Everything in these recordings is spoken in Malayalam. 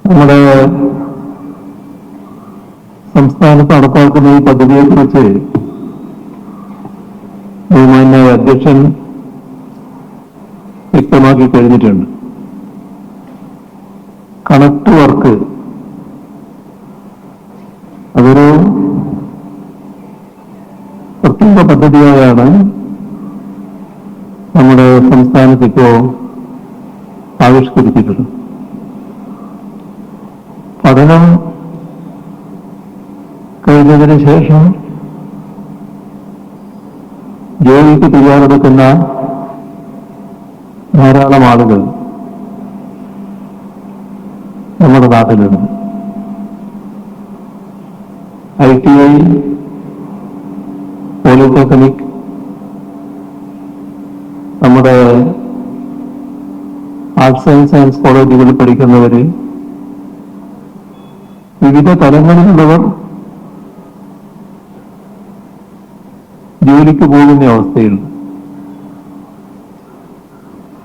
നമ്മുടെ സംസ്ഥാനത്ത് നടപ്പാക്കുന്ന ഈ പദ്ധതിയെക്കുറിച്ച് ബഹുമാന്യ അധ്യക്ഷൻ വ്യക്തമാക്കി കഴിഞ്ഞിട്ടുണ്ട്. കണക്ട് വർക്ക് അതൊരു പ്രത്യേക പദ്ധതിയായാണ് നമ്മുടെ സംസ്ഥാനത്ത് ഇപ്പോൾ ആവിഷ്കരിച്ചിട്ടുള്ളത്. പഠനം കഴിഞ്ഞതിന് ശേഷം ജോലിക്ക് തയ്യാറെടുക്കുന്ന ധാരാളം ആളുകൾ നമ്മുടെ നാട്ടിലുണ്ട്. ITI, പോളിടെക്നിക്, നമ്മുടെ ആർട്സ് ആൻഡ് സയൻസ് കോളേജുകളിൽ പഠിക്കുന്നവര്, വിവിധ തലങ്ങളിലുള്ളവർ ജോലിക്ക് പോകുന്ന അവസ്ഥയിൽ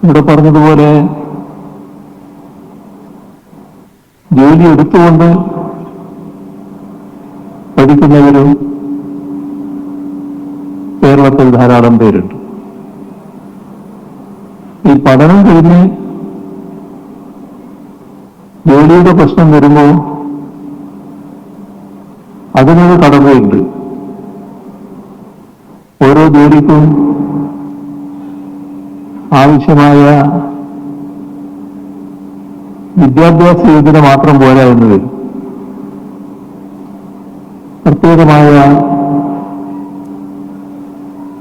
ഇവിടെ പറഞ്ഞതുപോലെ ജോലി എടുത്തുകൊണ്ട് പഠിക്കുന്നവരും കേരളത്തിൽ ധാരാളം പേരുണ്ട്. ഈ പഠനം കഴിഞ്ഞ് ജോലിയുടെ പ്രശ്നം വരുമ്പോൾ അതിനൊരു കടമയുണ്ട്. ഓരോ ജോലിക്കും ആവശ്യമായ വിദ്യാഭ്യാസ യോഗ്യത മാത്രം പോരാ എന്ന് വരും. പ്രത്യേകമായ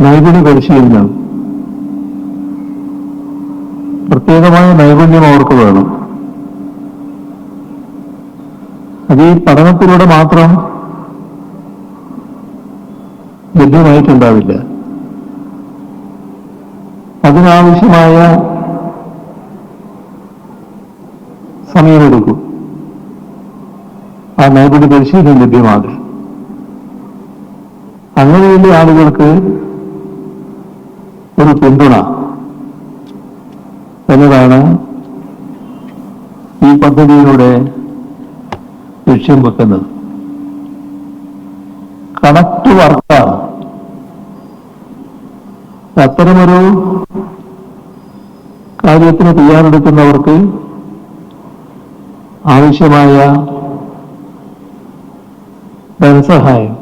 നൈപുണ്യ പരിശീലനം, പ്രത്യേകമായ നൈപുണ്യം അവർക്ക് വേണം. അത് ഈ പഠനത്തിലൂടെ മാത്രം ലഭ്യമായിട്ടുണ്ടാവില്ല. അതിനാവശ്യമായ സമയമെടുക്കും ആ നൈപുണ്യ പരിശീലനം ലഭ്യമാകും. അങ്ങനെയുള്ള ആളുകൾക്ക് ഒരു പിന്തുണ എന്നതാണ് ഈ പദ്ധതിയിലൂടെ ലക്ഷ്യം വെക്കുന്നത്. കണക്ട് വർക്കാണ്. അത്തരമൊരു കാര്യത്തിന് തയ്യാറെടുക്കുന്നവർക്ക് ആവശ്യമായ ധനസഹായം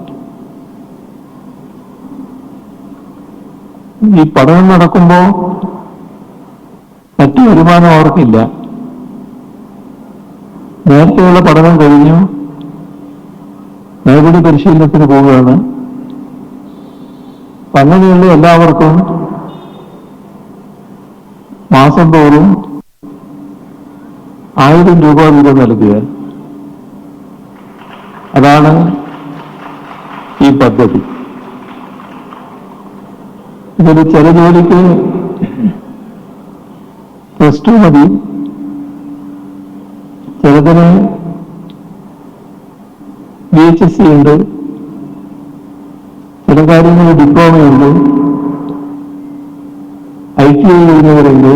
ഈ പഠനം നടക്കുമ്പോൾ മറ്റു വരുമാനം അവർക്കില്ല. നേരത്തെയുള്ള പഠനം കഴിഞ്ഞു നൈപുണ്യ പരിശീലനത്തിന് പോവുകയാണ്. അങ്ങനെയുള്ള എല്ലാവർക്കും മാസം തോറും 1000 രൂപ വീതം നൽകുക. അതാണ് ഈ പദ്ധതി. ഇതിൽ ചില ജോലിക്ക് +2 മതി, ചിലതിന് VHSC ഉണ്ട്, ചില കാര്യങ്ങൾ ഡിപ്ലോമയുണ്ട്, ITI കഴിഞ്ഞവരുണ്ട്,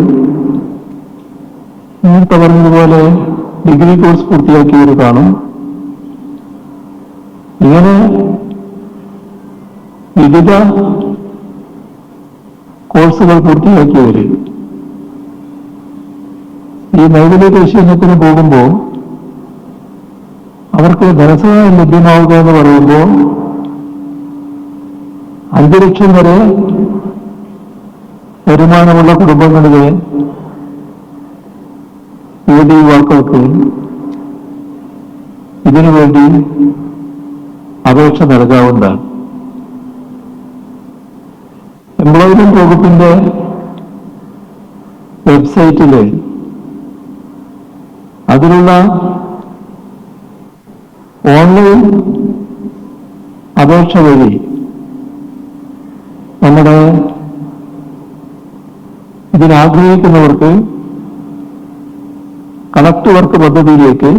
നേരത്തെ പറഞ്ഞതുപോലെ ഡിഗ്രി കോഴ്സ് പൂർത്തിയാക്കിയവർ കാണും. ഇങ്ങനെ വിവിധ കോഴ്സുകൾ പൂർത്തിയാക്കിയവർ ഈ നൈപുണ്യ പരിശീലനത്തിന് പോകുമ്പോൾ അവർക്ക് ധനസഹായം ലഭ്യമാവുക എന്ന് പറയുമ്പോൾ 5 ലക്ഷം വരെ വരുമാനമുള്ള കുടുംബങ്ങളിലെ യുവതീ-യുവാക്കൾക്ക് ഇതിനുവേണ്ടി അപേക്ഷ നൽകാവുന്നതാണ്. എംപ്ലോയ്മെന്റ് വകുപ്പിന്റെ വെബ്സൈറ്റില് അതിലുള്ള ഓൺലൈൻ അപേക്ഷ വഴി നമ്മുടെ ഇതിനാഗ്രഹിക്കുന്നവർക്ക് കണക്ട് വർക്ക് പദ്ധതിയിലേക്ക്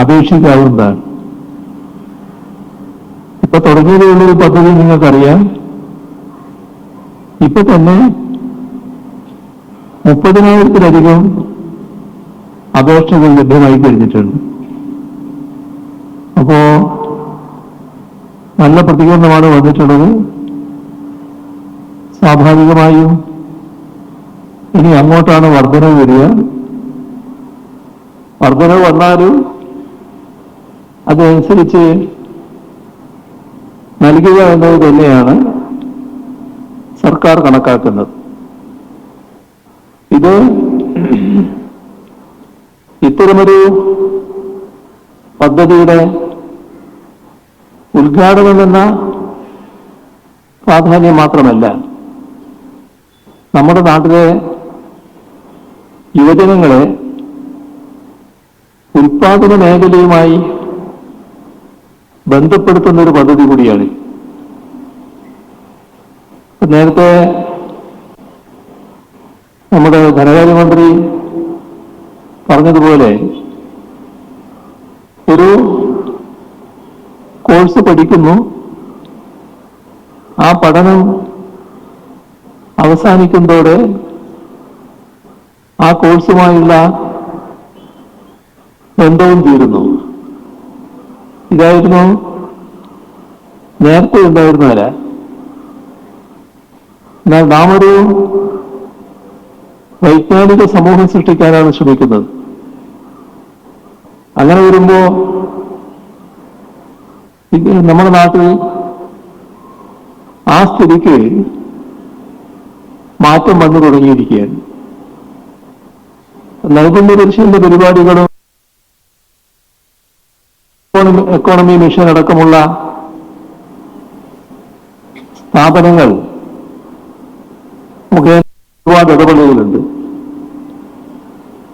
അപേക്ഷിക്കാവുന്നതാണ്. ഇപ്പൊ തുടങ്ങിയതിലുള്ളൊരു പദ്ധതി നിങ്ങൾക്കറിയാം. ഇപ്പൊ തന്നെ 30,000-ലധികം അപേക്ഷകൾ ലഭ്യമായി കഴിഞ്ഞിട്ടുണ്ട്. അപ്പോ നല്ല പ്രതികരണമാണ് വന്നിട്ടുള്ളത്. സ്വാഭാവികമായും ഇനി അങ്ങോട്ടാണ് വർധനവ് വരിക. വർധനവ് വന്നാലും അതനുസരിച്ച് നൽകുക എന്നത് തന്നെയാണ് സർക്കാർ കണക്കാക്കുന്നത്. ഇത് ഇത്തരമൊരു പദ്ധതിയുടെ ഉദ്ഘാടനം എന്ന പ്രാധാന്യം മാത്രമല്ല, നമ്മുടെ നാട്ടിലെ യുവജനങ്ങളെ ഉൽപാദന മേഖലയുമായി ബന്ധപ്പെടുത്തുന്ന ഒരു പദ്ധതി കൂടിയാണ്. നേരത്തെ നമ്മുടെ ധനകാര്യമന്ത്രി പറഞ്ഞതുപോലെ ഒരു കോഴ്സ് പഠിക്കുന്നു, ആ പഠനം അവസാനിക്കുന്നതോടെ ആ കോഴ്സുമായുള്ള ബന്ധവും തീരുന്നു. ഇതായിരുന്നു നേരത്തെ ഉണ്ടായിരുന്നവരെ. എന്നാൽ നാം ഒരു വൈജ്ഞാനിക സമൂഹം സൃഷ്ടിക്കാനാണ് ശ്രമിക്കുന്നത്. അങ്ങനെ വരുമ്പോ നമ്മുടെ നാട്ടിൽ ആ സ്ഥിതിക്ക് മാറ്റം വന്നു തുടങ്ങിയിരിക്കുകയാണ്. നൈപുണ്യ പരിശീലന പരിപാടികളും എക്കോണമി മിഷൻ അടക്കമുള്ള സ്ഥാപനങ്ങൾ മുഖേന ഒരുപാട് ഇടപെടലുകളുണ്ട്.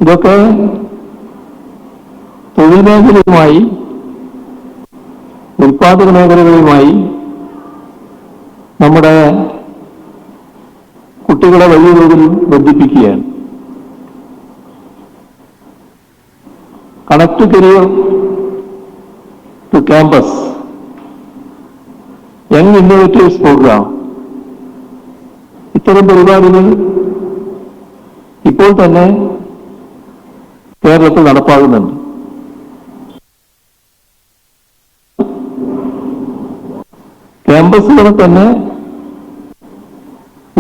ഇതൊക്കെ തൊഴിൽ മേഖലയുമായി ഉൽപാദന മേഖലകളുമായി നമ്മുടെ കുട്ടികളെ വലിയ തോതിൽ ബന്ധിപ്പിക്കുകയാണ്. Connect career to campus, young innovators programme, ഇത്തരം പരിപാടികൾ ഇപ്പോൾ തന്നെ കേരളത്തിൽ നടപ്പാകുന്നുണ്ട്. ക്യാമ്പസുകളെ തന്നെ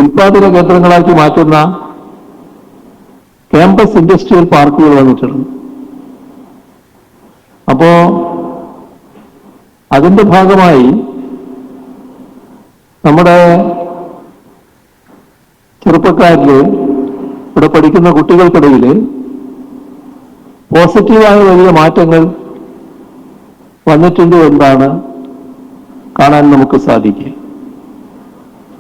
ഉൽപാദന കേന്ദ്രങ്ങളാക്കി മാറ്റുന്ന ക്യാമ്പസ് ഇൻഡസ്ട്രിയൽ പാർക്കുകൾ വന്നിട്ടുണ്ട്. അപ്പോ അതിന്റെ ഭാഗമായി നമ്മുടെ ചെറുപ്പക്കാരില്, ഇവിടെ പഠിക്കുന്ന കുട്ടികൾക്കിടയിൽ പോസിറ്റീവായ വലിയ മാറ്റങ്ങൾ വന്നിട്ടുണ്ട് എന്നാണ് കാണാൻ നമുക്ക് സാധിക്കുക.